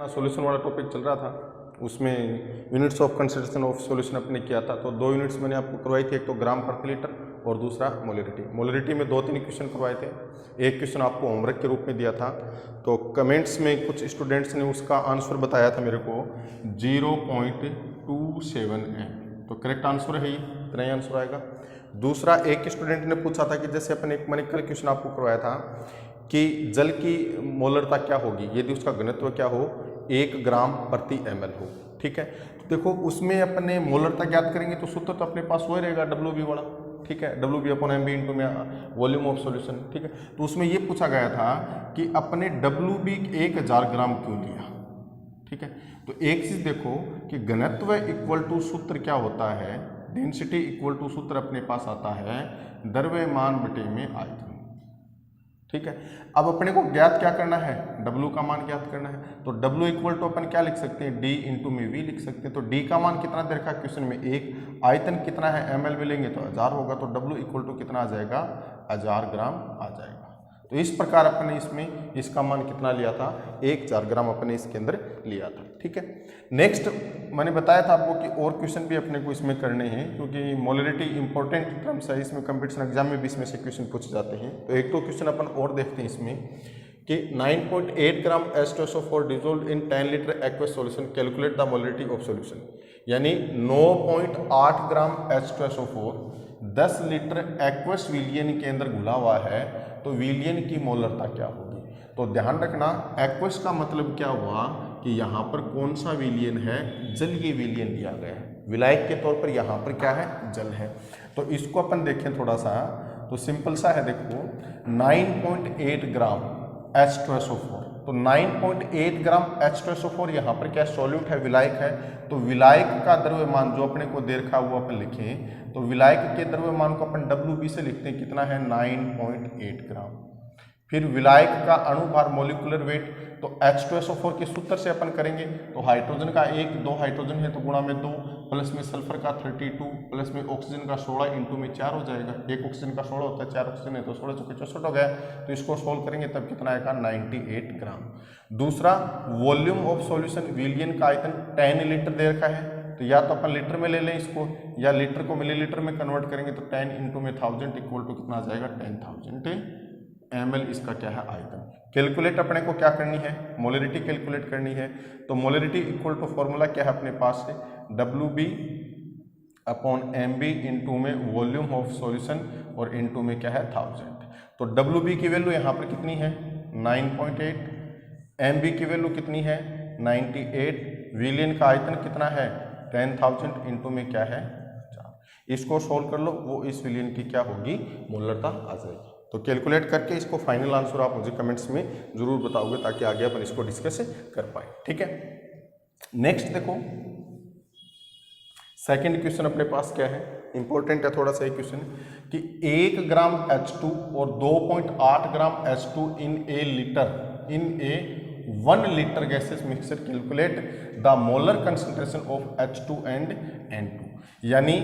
Solution वाला topic चल रहा था, उसमें units of concentration of solution अपने किया था। तो 2 यूनिट्स मैंने आपको करवाई थी, एक तो ग्राम प्रति लीटर और दूसरा मोलरिटी। मोलरिटी में 2-3 क्वेश्चन करवाए थे, एक क्वेश्चन आपको होमवर्क के रूप में दिया था। तो कमेंट्स में कुछ स्टूडेंट्स ने उसका आंसर बताया था मेरे को 0.27 m, तो करेक्ट आंसर है ये, इतना ही आंसर आएगा। दूसरा एक स्टूडेंट ने पूछा था कि जैसे अपने मैंने कल क्वेश्चन आपको करवाया था कि जल की मोलरता क्या होगी यदि उसका घनत्व क्या हो 1 ग्राम प्रति ml हो, ठीक है। तो देखो उसमें अपने मोलरता ज्ञात करेंगे तो सूत्र तो अपने पास वही रहेगा WB वाला, ठीक है, WB/MB इंटू में वॉल्यूम ऑफ सॉल्यूशन, ठीक है। तो उसमें ये पूछा गया था कि अपने WB 1000 ग्राम क्यों लिया, ठीक है। तो एक चीज देखो कि घनत्व इक्वल टू सूत्र क्या होता है, डेंसिटी इक्वल टू सूत्र अपने पास आता है द्रव्यमान बटे में आयतन, ठीक है। अब अपने को ज्ञात क्या करना है, W का मान ज्ञात करना है। तो W इक्वल टू अपन क्या लिख सकते हैं, D इंटू में V लिख सकते हैं। तो D का मान कितना दे रखा क्वेश्चन में 1, आयतन कितना है ml में लेंगे तो 1000 होगा, तो W इक्वल टू कितना आ जाएगा 1000 ग्राम आ जाएगा। तो इस प्रकार अपने इसमें इसका मान कितना लिया था 1000 ग्राम अपने इसके अंदर लिया था, ठीक है। नेक्स्ट मैंने बताया था आपको कि और क्वेश्चन भी अपने को इसमें करने हैं क्योंकि मोलरिटी इंपॉर्टेंट टर्म्स है, इसमें कंपटीशन एग्जाम में भी इसमें से क्वेश्चन पूछे जाते हैं। तो एक दो क्वेश्चन अपन और देखते हैं इसमें कि 9.8 ग्राम H2SO4 dissolve in 10 litre aqueous solution, calculate the molarity of solution. यानी 9.8 ग्राम H2SO4 10 लीटर एक्वस विलियन के अंदर घुला हुआ है, तो विलियन की मोलरता क्या होगी। तो ध्यान रखना एक्वस का मतलब क्या हुआ कि यहाँ पर कौन सा विलियन है, जलीय विलियन लिया गया है, विलायक के तौर पर यहाँ पर क्या है, जल है। तो इसको अपन देखें थोड़ा सा, तो सिंपल सा है, देखो 9.8 ग्राम H2SO4, तो 9.8 ग्राम H2SO4 यहाँ पर क्या सॉल्यूट है, विलायक है। तो विलायक का द्रव्यमान जो अपने को दे रखा हुआ अपन लिखें, तो विलायक के द्रव्यमान को अपन WB से लिखते हैं, कितना है 9.8 ग्राम। फिर विलायक का अणुभार मोलिकुलर वेट, तो H2SO4 के सूत्र से अपन करेंगे, तो हाइड्रोजन का 1, 2 हाइड्रोजन है तो गुणा में 2, प्लस में सल्फर का 32, प्लस में ऑक्सीजन का 16 इंटू में 4 हो जाएगा। एक ऑक्सीजन का 16 होता है, 4 ऑक्सीजन है तो 16 चौके 64 हो गया। तो इसको सोल्व करेंगे तब कितना आएगा 98 ग्राम। दूसरा वॉल्यूम ऑफ सॉल्यूशन, विलियन का आयतन 10 लीटर दे रखा है, तो या तो अपन लीटर में ले लें इसको, या लीटर को मिलीलीटर में कन्वर्ट करेंगे, तो 10 इंटू में 1000 इक्वल टू कितना आ जाएगा 10,000 ml इसका क्या है आयतन। कैलकुलेट अपने को क्या करनी है, मोलरिटी कैलकुलेट करनी है। तो मोलरिटी इक्वल टू फॉर्मूला क्या है अपने पास है, WB/MB इंटू में वॉल्यूम ऑफ सॉल्यूशन और इंटू में क्या है 1000। तो WB की वैल्यू यहाँ पर कितनी है 9.8, MB की वैल्यू कितनी है 98, विलियन का आयतन कितना है 10,000 इंटू में क्या है 4। इसको सोल्व कर लो, वो इस विलियन की क्या होगी मोलरता आ जाएगी। तो कैलकुलेट करके इसको फाइनल आंसर आप मुझे कमेंट्स में जरूर बताओगे ताकि आगे अपन इसको डिस्कस कर पाए, ठीक है। नेक्स्ट देखो सेकंड क्वेश्चन अपने पास क्या है, इंपॉर्टेंट है थोड़ा सा ये क्वेश्चन कि 1 ग्राम H2 और 2.8 ग्राम H2 in A 1 litre gases mixture, calculate the molar concentration of H2 and N2। यानी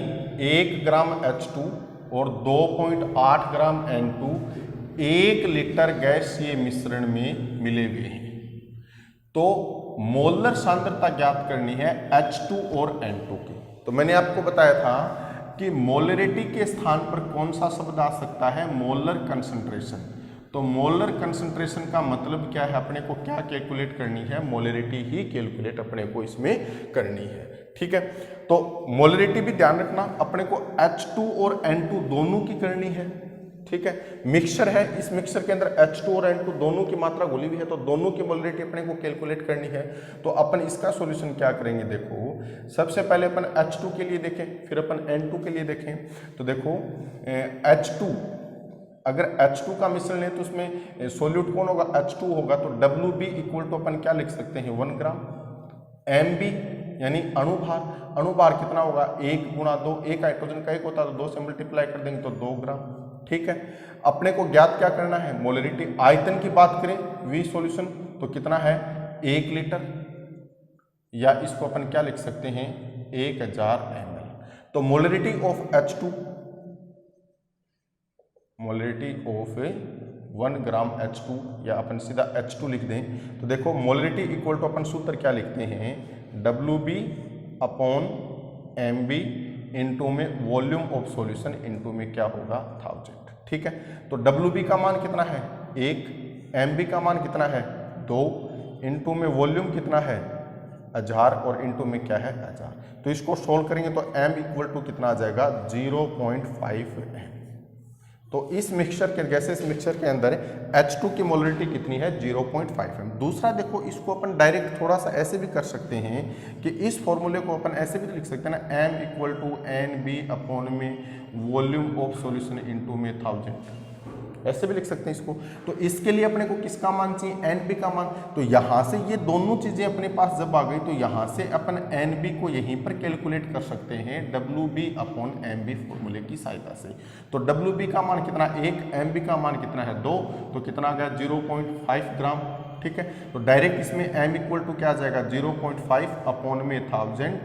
1 ग्राम H2 और 2.8 ग्राम N2 1 लीटर गैस ये मिश्रण में मिले हुए हैं, तो मोलर सांद्रता ज्ञात करनी है H2 और N2 की। तो मैंने आपको बताया था कि मोलरिटी के स्थान पर कौन सा शब्द आ सकता है, मोलर कंसंट्रेशन। तो मोलर कंसंट्रेशन का मतलब क्या है, अपने को क्या कैलकुलेट करनी है, मोलरिटी ही कैलकुलेट अपने को इसमें करनी है, ठीक है। तो मोलरिटी भी ध्यान रखना अपने को H2 और N2 दोनों की करनी है, ठीक है। मिक्सचर है, इस मिक्सचर के अंदर H2 और N2 दोनों की मात्रा घुली हुई है, तो दोनों की मोलरिटी अपने को कैलकुलेट करनी है। तो अपन इसका सॉल्यूशन क्या करेंगे, देखो सबसे पहले अपन H2 के लिए देखें, फिर अपन N2 के लिए देखें। तो देखो H2, अगर H2 का मिश्रण है तो उसमें सोल्यूट कौन होगा, H2 होगा, तो WB इक्वल टू अपन क्या लिख सकते हैं 1 ग्राम। MB यानी अणुभार कितना होगा 1 गुणा 2, एक हाइड्रोजन का 1 होता है तो 2 से मल्टीप्लाई कर देंगे तो 2 ग्राम, ठीक है। अपने को ज्ञात क्या करना है, मोलरिटी। आयतन की बात करें V सॉल्यूशन तो कितना है 1 लीटर, या इसको अपन क्या लिख सकते हैं 1000 ml। तो molarity of H2, molarity of 1 gram H2, या अपन सीधा H2 लिख दें तो देखो मोलरिटी इक्वल टू अपन सूत्र क्या लिखते हैं, WB अपॉन MB इंटू में वॉल्यूम ऑफ सॉल्यूशन इंटू में क्या होगा 1000। ठीक है, तो WB का मान कितना है 1, MB का मान कितना है 2, इंटू में वॉल्यूम कितना है 1000 और इंटू में क्या है 1000। तो इसको सोल्व करेंगे तो M इक्वल टू कितना आ जाएगा 0.5 M। तो इस मिक्सचर के गैसेस मिक्सचर के अंदर H2 की मोलरिटी कितनी है 0.5 M। दूसरा देखो, इसको अपन डायरेक्ट थोड़ा सा ऐसे भी कर सकते हैं कि इस फॉर्मूले को अपन ऐसे भी लिख सकते हैं ना, M equal to NB upon में वॉल्यूम ऑफ सॉल्यूशन इनटू में 1000, ऐसे भी लिख सकते हैं इसको। तो इसके लिए अपने को किसका मान चाहिए NB का मान। तो यहाँ से ये दोनों चीजें अपने पास जब आ गई तो यहाँ से अपन NB को यहीं पर कैलकुलेट कर सकते हैं WB अपॉन MB फॉर्मूले की सहायता से। तो WB का मान कितना 1, MB का मान कितना है 2, तो कितना आ गया 0.5 ग्राम। ठीक है, तो डायरेक्ट इसमें M इक्वल टू क्या आ जाएगा 0.5 अपॉन में 1000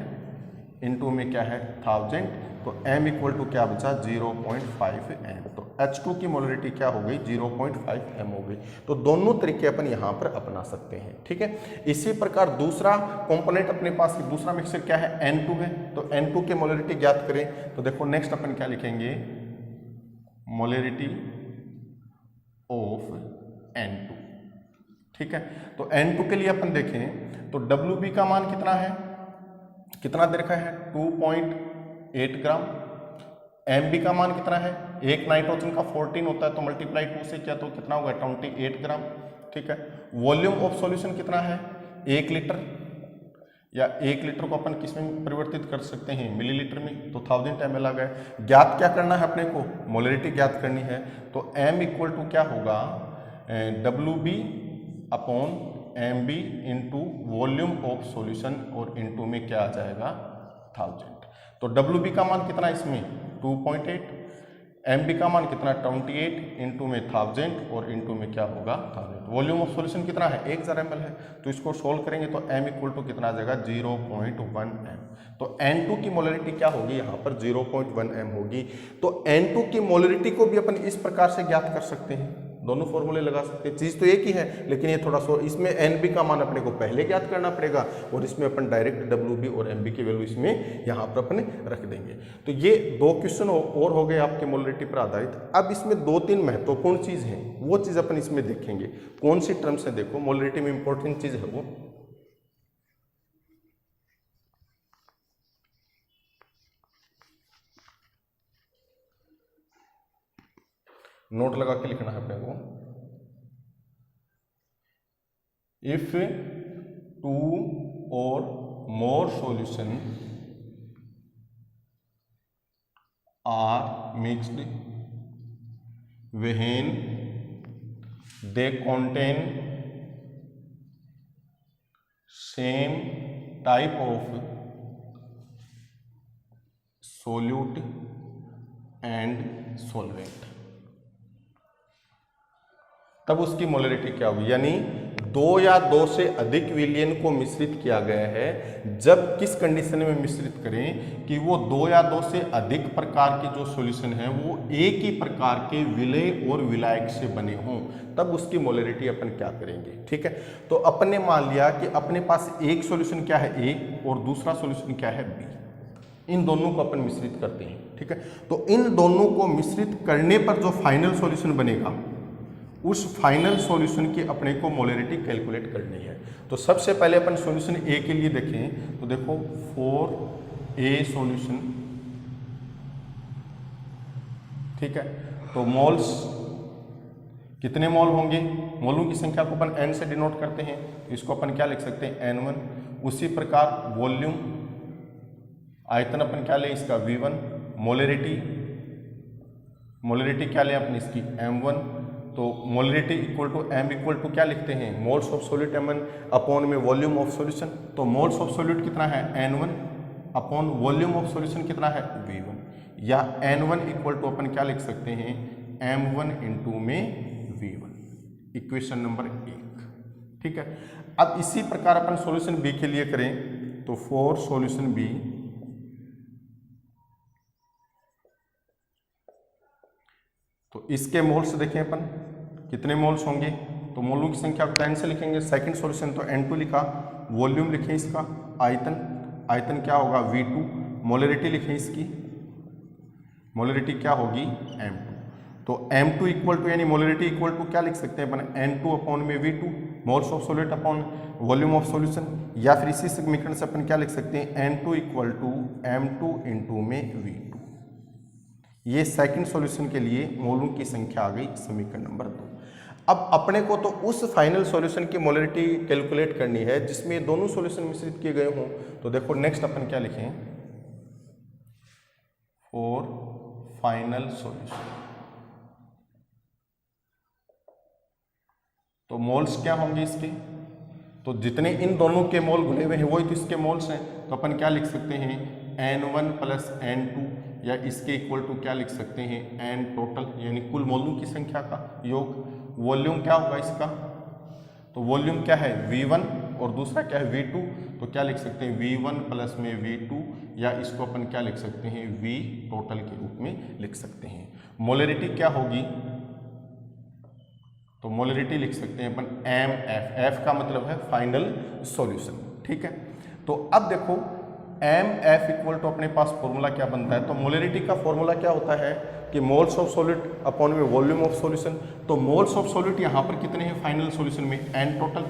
इंटू में क्या है 1000, तो M इक्वल टू क्या बचा 0.5 M। तो H2 की मोलरिटी क्या हो गई 0.5 M हो गई। तो दोनों तरीके अपन यहाँ पर अपना सकते हैं। ठीक है, इसी प्रकार दूसरा कंपोनेंट अपने पास दूसरा मिक्सचर क्या है N2 है। तो N2 की मोलरिटी ज्ञात करें तो देखो नेक्स्ट अपन क्या लिखेंगे, मोलरिटी ऑफ N2। ठीक है, तो N2 के लिए अपन देखें तो WB का मान कितना है, कितना दे रखा है 2.8 ग्राम। MB का मान कितना है, एक नाइट्रोजन का 14 होता है तो मल्टीप्लाई 2 से किया तो कितना होगा 28 ग्राम। ठीक है, वॉल्यूम ऑफ सॉल्यूशन कितना है 1 लीटर, या 1 लीटर को अपन किस में परिवर्तित कर सकते हैं मिलीलीटर में, तो 1000 ml आ गए। ज्ञात क्या करना है अपने को, मोलरिटी ज्ञात करनी है। तो M इक्वल टू क्या होगा WB upon MB into volume of solution और इंटू में क्या आ जाएगा 1000। तो WB का मान कितना इसमें 2.8, MB का मान कितना 28 इंटू में 1000 और इंटू में क्या होगा 1000। वॉल्यूम ऑफ सॉल्यूशन कितना है 1000 ml है। तो इसको सोल्व करेंगे तो M इक्वल टू कितना आ जाएगा 0.1 M। तो N2 की मोलरिटी क्या होगी यहाँ पर 0.1 M होगी। तो N2 की मोलरिटी को भी अपन इस प्रकार से ज्ञात कर सकते हैं, दोनों फॉर्मूले लगा सकते हैं, चीज तो एक ही है लेकिन ये थोड़ा सा इसमें NB का मान अपने को पहले ज्ञात करना पड़ेगा और इसमें अपन डायरेक्ट WB और MB की वैल्यू इसमें यहाँ पर अपने रख देंगे। तो ये 2 क्वेश्चन और हो गए आपके मोलरिटी पर आधारित। अब इसमें 2-3 महत्वपूर्ण चीज हैं, वो चीज अपन इसमें देखेंगे। कौन सी टर्म्स है, देखो मोलरिटी में इंपॉर्टेंट चीज है वो, नोट लगा के लिखना है अपने को। If 2 or more solution are mixed when they contain same type of solute and solvent, तब उसकी मोलरिटी क्या होगी। यानी 2 या 2 से अधिक विलयन को मिश्रित किया गया है। जब किस कंडीशन में मिश्रित करें कि वो 2 या 2 से अधिक प्रकार के जो सॉल्यूशन है वो एक ही प्रकार के विलय और विलायक से बने हों, तब उसकी मोलरिटी अपन क्या करेंगे। ठीक है, तो अपन ने मान लिया कि अपने पास एक सॉल्यूशन क्या है A और दूसरा सॉल्यूशन क्या है B, इन दोनों को अपन मिश्रित करते हैं। ठीक है, तो इन दोनों को मिश्रित करने पर जो फाइनल सॉल्यूशन बनेगा उस फाइनल सॉल्यूशन की अपने को मोलरिटी कैलकुलेट करनी है। तो सबसे पहले अपन सॉल्यूशन A के लिए देखें तो देखो 4A सॉल्यूशन। ठीक है, तो मोल्स कितने मोल होंगे, मोलों की संख्या को अपन N से डिनोट करते हैं, तो इसको अपन क्या लिख सकते हैं N1। उसी प्रकार वॉल्यूम आयतन अपन क्या लें इसका V1, मोलरिटी क्या लें अपनी इसकी M1। तो molarity equal to M equal to क्या लिखते हैं moles of solute M1 upon में वॉल्यूम ऑफ सॉल्यूशन। तो मोल्स ऑफ सोल्यूट कितना है N1 upon volume of solution कितना है V1, या N1 इक्वल टू अपन क्या लिख सकते हैं M1 इंटू में V1, इक्वेशन नंबर 1। ठीक है, अब इसी प्रकार अपन सॉल्यूशन B के लिए करें तो 4 सॉल्यूशन B, तो इसके मोल्स देखें अपन कितने मोल्स होंगे, तो मोलों की संख्या को 10 से लिखेंगे। सेकंड सॉल्यूशन तो N2 लिखा, वॉल्यूम लिखें इसका, आयतन क्या होगा V2, मोलरिटी लिखें इसकी, मोलरिटी क्या होगी M2। तो M2 इक्वल टू यानी मोलरिटी इक्वल टू क्या लिख सकते हैं अपन, N2 अपॉन में V2, moles of solid upon volume of solution, या फिर इसी समीकरण से अपन क्या लिख सकते हैं, N2 equal to M2 into में V2। ये सेकंड सॉल्यूशन के लिए मोलों की संख्या आ गई समीकरण नंबर 2। अब अपने को तो उस फाइनल सॉल्यूशन की मोलरिटी कैलकुलेट करनी है जिसमें दोनों सॉल्यूशन मिश्रित किए गए हों। तो देखो नेक्स्ट अपन क्या लिखें, फॉर फाइनल सॉल्यूशन, तो मोल्स क्या होंगे इसके, तो जितने इन दोनों के मोल घुले हुए हैं वही तो इसके मोल्स हैं। तो अपन क्या लिख सकते हैं, N1 प्लस N2, या इसके इक्वल टू क्या लिख सकते हैं, N टोटल, यानी कुल मोलों की संख्या का योग। वॉल्यूम क्या होगा इसका, तो वॉल्यूम क्या है V1 और दूसरा क्या है V2, तो क्या लिख सकते हैं V1 प्लस में V2, या इसको अपन क्या लिख सकते हैं V टोटल के रूप में लिख सकते हैं। मोलरिटी क्या होगी, तो मोलरिटी लिख सकते हैं अपन MF, F का मतलब है फाइनल सॉल्यूशन, ठीक है। तो अब देखो MF इक्वल टू अपने पास फॉर्मूला क्या बनता है, तो मोलरिटी का फॉर्मूला क्या होता है कि मोल्स ऑफ सॉलिड अपॉन में वॉल्यूम ऑफ सॉल्यूशन। तो मोल्स ऑफ सॉलिड यहाँ पर कितने हैं फाइनल सॉल्यूशन में, N टोटल,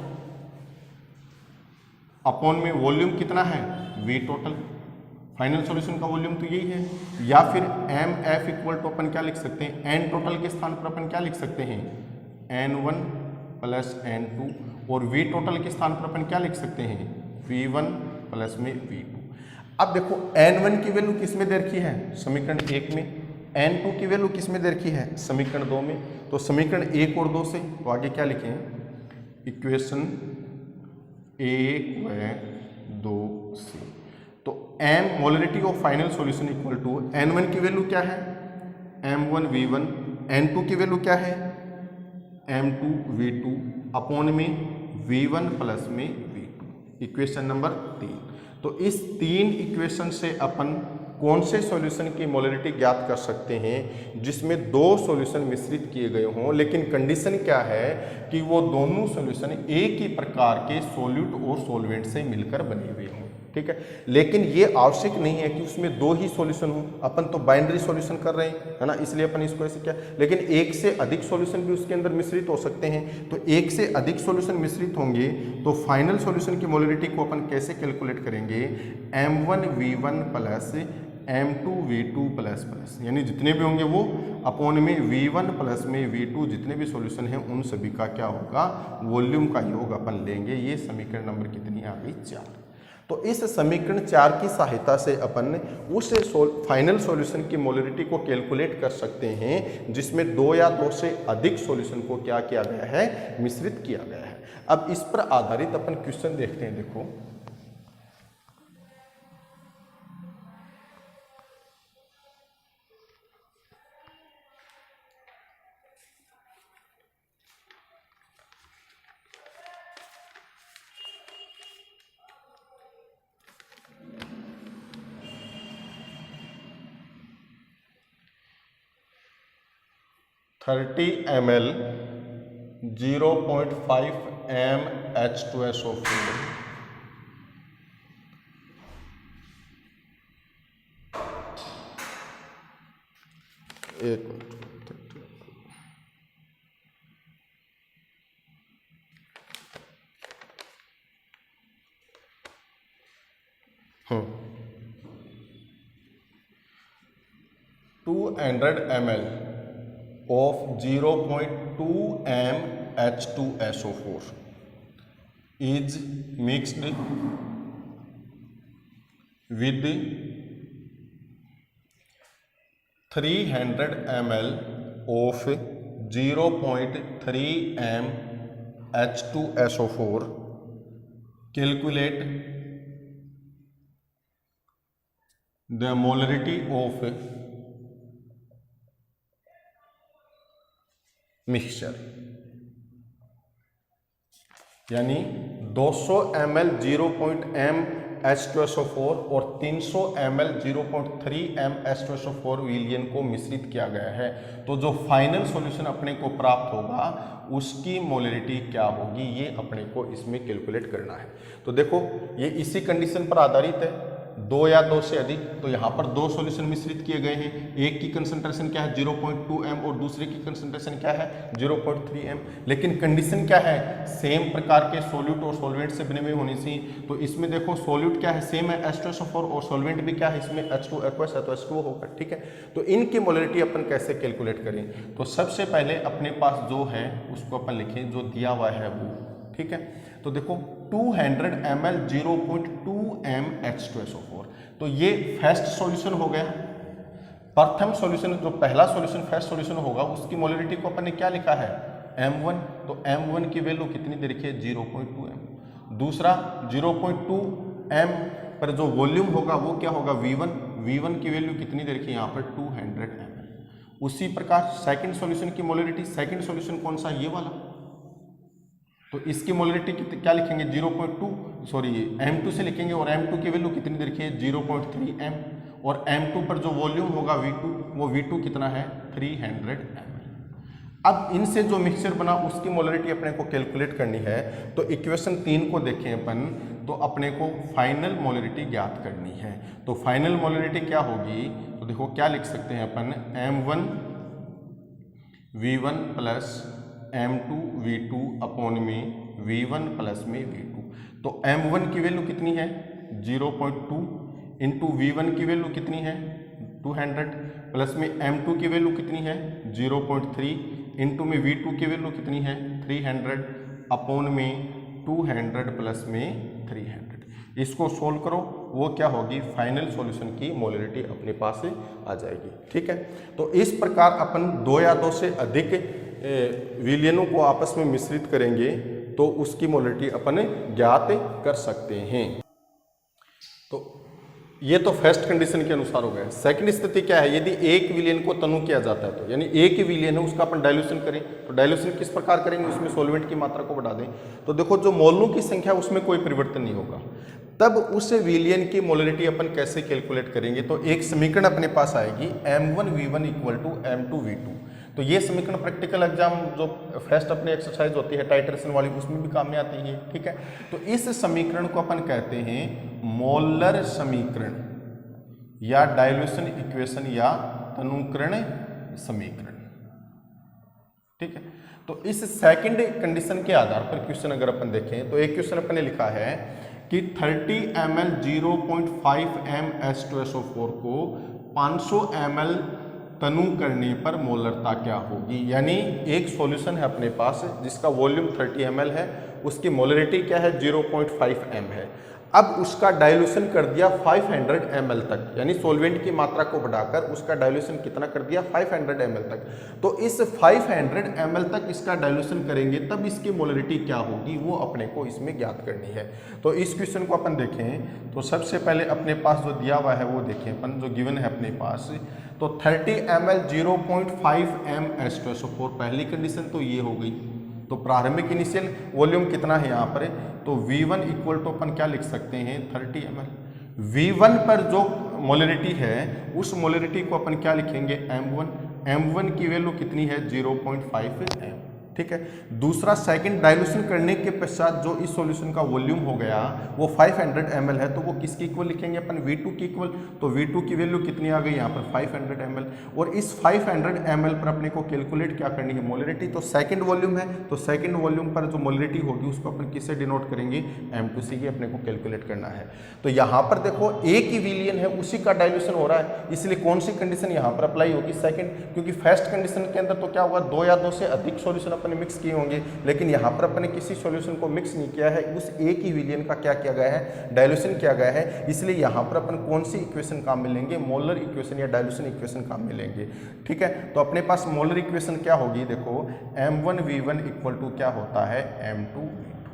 अपॉन में वॉल्यूम कितना है V टोटल, फाइनल सॉल्यूशन का वॉल्यूम तो यही है। या फिर MF इक्वल टू अपन क्या लिख सकते हैं, N टोटल के स्थान पर अपन क्या लिख सकते हैं N1 प्लस N2, और V टोटल के स्थान पर अपन क्या लिख सकते हैं V1 प्लस में V2। अब देखो N1 की वैल्यू किस में दे रखी है, समीकरण 1 में, N2 की वैल्यू किस में दे रखी है, समीकरण 2 में। तो समीकरण 1 और 2 से तो आगे क्या लिखें, इक्वेशन 1 व 2 से, तो M molarity of final solution equal to N1 की वैल्यू क्या है M1 V1, N2 की वैल्यू क्या है M2 V2 अपॉन में V1 प्लस में V2, इक्वेशन नंबर 3। तो इस 3 इक्वेशन से अपन कौन से सॉल्यूशन की मोलरिटी ज्ञात कर सकते हैं जिसमें 2 सॉल्यूशन मिश्रित किए गए हों, लेकिन कंडीशन क्या है कि वो दोनों सॉल्यूशन एक ही प्रकार के सॉल्यूट और सॉल्वेंट से मिलकर बने हुए हों, ठीक है। लेकिन ये आवश्यक नहीं है कि उसमें 2 ही सॉल्यूशन हो, अपन तो बाइनरी सॉल्यूशन कर रहे हैं, है ना, इसलिए अपन इसको ऐसे किया। लेकिन एक से अधिक सॉल्यूशन भी उसके अंदर मिश्रित हो सकते हैं। तो एक से अधिक सॉल्यूशन मिश्रित होंगे तो फाइनल सॉल्यूशन की मोलरिटी को अपन कैसे कैलकुलेट करेंगे, M1 V1 plus M2 V2 plus plus, यानी जितने भी होंगे वो अपॉन में V1 प्लस में V2, जितने भी सॉल्यूशन हैं उन सभी का क्या होगा, वॉल्यूम का योग अपन लेंगे। ये समीकरण नंबर कितनी आ गई, 4। तो इस समीकरण 4 की सहायता से अपन उस फाइनल सॉल्यूशन की मोलरिटी को कैलकुलेट कर सकते हैं जिसमें 2 या 2 से अधिक सॉल्यूशन को क्या किया गया है, मिश्रित किया गया है। अब इस पर आधारित अपन क्वेश्चन देखते हैं। देखो ml 0.5 m H2SO4 एक minute 200 ml of 0.2 m H2SO4 is mixed with 300 ml of 0.3 m H2SO4. Calculate the molarity of mixture, यानी 200 ml 0.m H2SO4 और 300 ml 0.3 m H2SO4 विलयन को मिश्रित किया गया है। तो जो फाइनल सॉल्यूशन अपने को प्राप्त होगा उसकी मोलरिटी क्या होगी, ये अपने को इसमें कैलकुलेट करना है। तो देखो ये इसी कंडीशन पर आधारित है, 2 या 2 से अधिक। तो यहाँ पर 2 सॉल्यूशन मिश्रित किए गए हैं, एक की कंसंट्रेशन क्या है 0.2 m और दूसरे की कंसंट्रेशन क्या है 0.3 m। लेकिन कंडीशन क्या है, सेम प्रकार के सॉल्यूट और सॉल्वेंट से बने हुए होने से। तो इसमें देखो सॉल्यूट क्या है, सेम है H2SO4 और सॉल्वेंट भी क्या है इसमें H2 aqueous है तो H2O होगा, ठीक है। तो इनकी मोलरिटी अपन कैसे कैलकुलेट करें, तो सबसे पहले अपने पास जो है उसको अपन लिखें जो दिया हुआ है वो, ठीक है। तो देखो 200 ml 0.2 m H2SO4, तो ये फर्स्ट सॉल्यूशन हो गया। प्रथम सॉल्यूशन जो पहला सॉल्यूशन फर्स्ट सॉल्यूशन होगा उसकी मोलरिटी को अपन ने क्या लिखा है m1, तो m1 की वैल्यू कितनी दे रखी है 0.2 m। दूसरा 0.2 m पर जो वॉल्यूम होगा वो क्या होगा V1, V1 की वैल्यू कितनी दे रखी है यहाँ पर 200 ml। उसी प्रकार सेकंड सॉल्यूशन की मोलरिटी, सेकंड सॉल्यूशन कौन सा ये वाला, तो इसकी मोलरिटी क्या लिखेंगे 0.2 m2 से लिखेंगे और m2 की वैल्यू कितनी दे रखी है 0.3 m और m2 पर जो वॉल्यूम होगा V2 वो V2 कितना है 300 ml। अब इनसे जो मिक्सचर बना उसकी मोलरिटी अपने को कैलकुलेट करनी है। तो इक्वेशन 3 को देखें अपन, तो अपने को फाइनल मोलरिटी ज्ञात करनी है। तो फाइनल मोलरिटी क्या होगी, तो देखो क्या लिख सकते हैं अपन m1 V1 plus m2 V2 upon में V1 प्लस में V2। तो m1 की वैल्यू कितनी है 0.2 इंटू V1 की वैल्यू कितनी है 200 प्लस में m2 की वैल्यू कितनी है 0.3 इंटू में V2 की वैल्यू कितनी है 300 अपॉन में 200 प्लस में 300। इसको सोल्व करो, वो क्या होगी फाइनल सॉल्यूशन की मोलरिटी अपने पास आ जाएगी, ठीक है। तो इस प्रकार अपन 2 या 2 से अधिक विलयनों को आपस में मिश्रित करेंगे तो उसकी मोलरिटी अपन ज्ञात कर सकते हैं। तो ये तो फर्स्ट कंडीशन के अनुसार हो गया। सेकंड स्थिति क्या है, यदि एक विलयन को तनु किया जाता है तो यानी एक ही विलयन है उसका अपन डाइल्यूशन करें, तो डाइल्यूशन किस प्रकार करेंगे, उसमें सॉल्वेंट की मात्रा को बढ़ा दें। तो देखो जो मोलों की संख्या उसमें कोई परिवर्तन नहीं होगा, तब उस विलयन की मोलरिटी अपन कैसे कैलकुलेट करेंगे, तो एक समीकरण अपने पास आएगी m1v1 इक्वल टू m2v2। तो ये समीकरण प्रैक्टिकल एग्जाम जो फर्स्ट अपनी एक्सरसाइज होती है टाइट्रेशन वाली उसमें भी काम में आती है, ठीक है। तो इस समीकरण को अपन कहते हैं मोलर समीकरण या डाइल्यूशन इक्वेशन या तनुकरण समीकरण, ठीक है। तो इस सेकंड कंडीशन के आधार पर क्वेश्चन अगर अपन देखें तो एक क्वेश्चन अपन ने लिखा है कि 30 ml 0.5 m H2SO4 को 500 ml तनु करने पर मोलरता क्या होगी। यानी एक सॉल्यूशन है अपने पास जिसका वॉल्यूम 30 ml है, उसकी मोलरिटी क्या है 0.5 m है। अब उसका डाइल्यूशन कर दिया 500 ml तक, यानी सॉल्वेंट की मात्रा को बढ़ाकर उसका डाइल्यूशन कितना कर दिया 500 ml तक। तो इस 500 ml तक इसका डाइल्यूशन करेंगे तब इसकी मोलरिटी क्या होगी वो अपने को इसमें ज्ञात करनी है। तो इस क्वेश्चन को अपन देखें तो सबसे पहले अपने पास जो दिया हुआ है वो देखें अपन, जो गिवन है अपने पास, तो 30 ml 0.5 m H2SO4 पहली कंडीशन तो ये हो गई। तो प्रारंभिक इनिशियल वॉल्यूम कितना है यहाँ पर, तो V1 इक्वल टू अपन क्या लिख सकते हैं 30 ml। V1 पर जो मोलरिटी है उस मोलरिटी को अपन क्या लिखेंगे m1 की वैल्यू कितनी है 0.5 m, ठीक है। दूसरा सेकंड डाइल्यूशन करने के पश्चात जो इस सॉल्यूशन का वॉल्यूम हो गया वो 500 ml है, तो वो किसकी इक्वल लिखेंगे अपन V2 की इक्वल। तो V2 की वैल्यू कितनी आ गई यहाँ पर 500 ml, और इस 500 ml पर अपने को कैलकुलेट क्या करनी है मोलरिटी। तो सेकंड वॉल्यूम है तो सेकंड वॉल्यूम पर जो मोलरिटी होगी उसको अपन किससे डिनोट करेंगे m2c की अपने को कैलकुलेट करना है। तो यहाँ पर देखो एक ही विलियन है उसी का डाइल्यूशन हो रहा है, इसलिए कौन सी कंडीशन यहाँ पर अप्लाई होगी सेकंड, क्योंकि फर्स्ट कंडीशन के अंदर तो क्या होगा 2 या 2 से अधिक सॉल्यूशन अपने मिक्स किए होंगे, लेकिन यहाँ पर अपने किसी सॉल्यूशन को मिक्स नहीं किया है, उस एक ही विलियन का क्या किया गया है डाइल्यूशन किया गया है। इसलिए यहाँ पर अपन कौन सी इक्वेशन काम में लेंगे, मोलर इक्वेशन या डाइल्यूशन इक्वेशन काम में लेंगे, ठीक है। तो अपने पास मोलर इक्वेशन क्या होगी, देखो m1v1 इक्वल टू क्या होता है m2v2,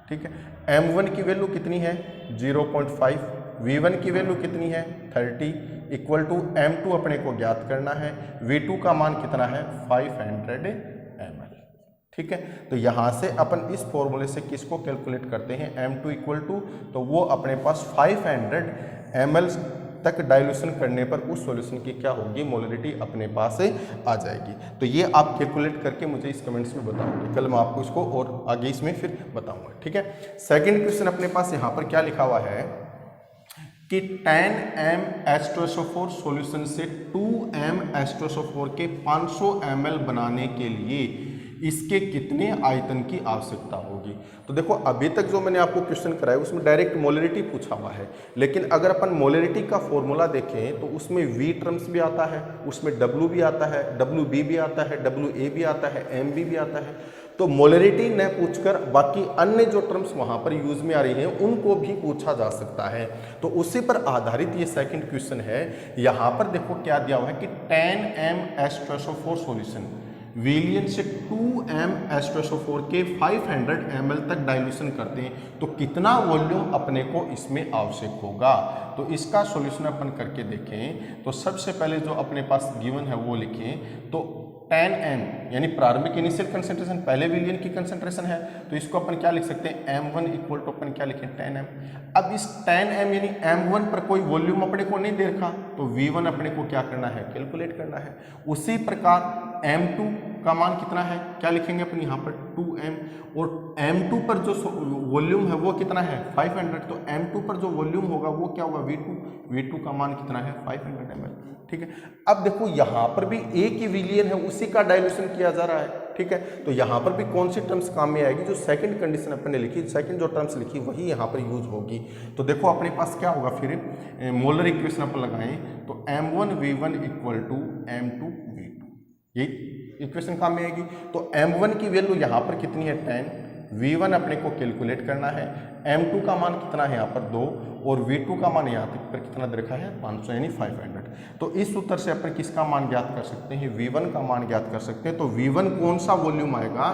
ठीक है। m1 की वैल्यू कितनी है 0.5, v1 की वैल्यू कितनी है 30 इक्वल टू m2 अपने को ज्ञात करना है, v2 का मान कितना है 500 ml, ठीक है। तो यहाँ से अपन इस फॉर्मूले से किसको कैलकुलेट करते हैं m2 इक्वल टू, तो वो अपने पास 500 ml तक डाइल्यूशन करने पर उस सॉल्यूशन की क्या होगी, मोलरिटी अपने पास आ जाएगी। तो ये आप कैलकुलेट करके मुझे इस कमेंट्स में बताओगे, कल मैं आपको इसको और आगे इसमें फिर बताऊंगा, ठीक है। सेकंड क्वेश्चन अपने पास यहाँ पर क्या लिखा हुआ है कि 10m H2SO4 सॉल्यूशन से 2m H2SO4 के 500 ml बनाने के लिए इसके कितने आयतन की आवश्यकता होगी। तो देखो अभी तक जो मैंने आपको क्वेश्चन कराया उसमें डायरेक्ट मोलरिटी पूछा हुआ है, लेकिन अगर अपन मोलरिटी का फॉर्मूला देखें तो उसमें V टर्म्स भी आता है, उसमें W भी आता है, WB भी आता है, WA भी आता है, MB भी आता है। तो मोलरिटी न पूछकर बाकी अन्य जो टर्म्स वहां पर यूज में आ रही हैं उनको भी पूछा जा सकता है। तो उसी पर आधारित ये सेकंड क्वेश्चन है। यहां पर देखो क्या दिया हुआ है कि 10m H2SO4 सॉल्यूशन विलियन से 2m H2SO4 के 500 ml तक डाइल्यूशन करते हैं तो कितना वॉल्यूम अपने को इसमें आवश्यक होगा। तो इसका सॉल्यूशन अपन करके देखें तो सबसे पहले जो अपने पास गिवन है वो लिखें। तो 10m यानी प्रारंभिक इनिशियल कंसंट्रेशन पहले विलियन की कंसंट्रेशन है, तो इसको अपन क्या लिख सकते हैं, m1 इक्वल टू अपन क्या लिखें 10m। अब इस 10m यानी m1 पर कोई वॉल्यूम अपने को नहीं दे रखा तो v1 अपने को क्या करना है, कैलकुलेट करना है। उसी प्रकार m2 का मान कितना है, क्या लिखेंगे अपन यहाँ पर 2m, और m2 पर जो वॉल्यूम है वो कितना है 500, तो m2 पर जो वॉल्यूम होगा वो क्या होगा v2 का मान कितना है 500 ml, ठीक है। अब देखो यहाँ पर भी एक ही विलियन है उसी का डाइल्यूशन किया जा रहा है, ठीक है। तो यहाँ पर भी कौन सी टर्म्स काम में आएगी, जो सेकंड कंडीशन अपन ने लिखी, सेकंड जो टर्म्स लिखी वही यहाँ पर यूज होगी। तो देखो अपने पास क्या होगा फिर मोलर इक्वेशन अपन लगाएं तो m1v1 इक्वल टू m2v2, ये इक्वेशन काम में आएगी। तो m1 की वैल्यू यहाँ पर कितनी है 10, v1 अपने को कैलकुलेट करना है, m2 का मान कितना है यहाँ पर 2 और v2 का मान यहाँ पर कितना दे रखा है 500 यानी 500। तो इस उत्तर से अपन किसका मान ज्ञात कर सकते हैं, v1 का मान ज्ञात कर सकते हैं। तो v1 कौन सा वॉल्यूम आएगा,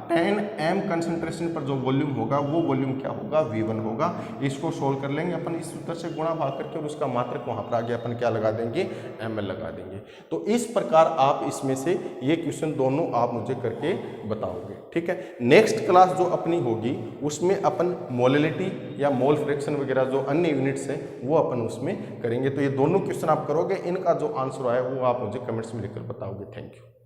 10m कंसंट्रेशन पर जो वॉल्यूम होगा वो वॉल्यूम क्या होगा, v1 होगा। इसको सोल्व कर लेंगे अपन इस उत्तर से गुणा भाग करके और उसका मात्रक वहाँ पर आगे अपन क्या लगा देंगे, ml लगा देंगे। तो इस प्रकार आप इसमें से ये क्वेश्चन दोनों आप मुझे करके बताओगे, ठीक है। नेक्स्ट क्लास जो अपनी होगी उसमें अपन मोलरिटी या मोल फ्रैक्शन वगैरह जो अन्य यूनिट्स हैं वो अपन उसमें करेंगे। तो ये दोनों क्वेश्चन आप करोगे, इनका जो आंसर आया वो आप मुझे कमेंट्स में लिखकर बताओगे। Thank you.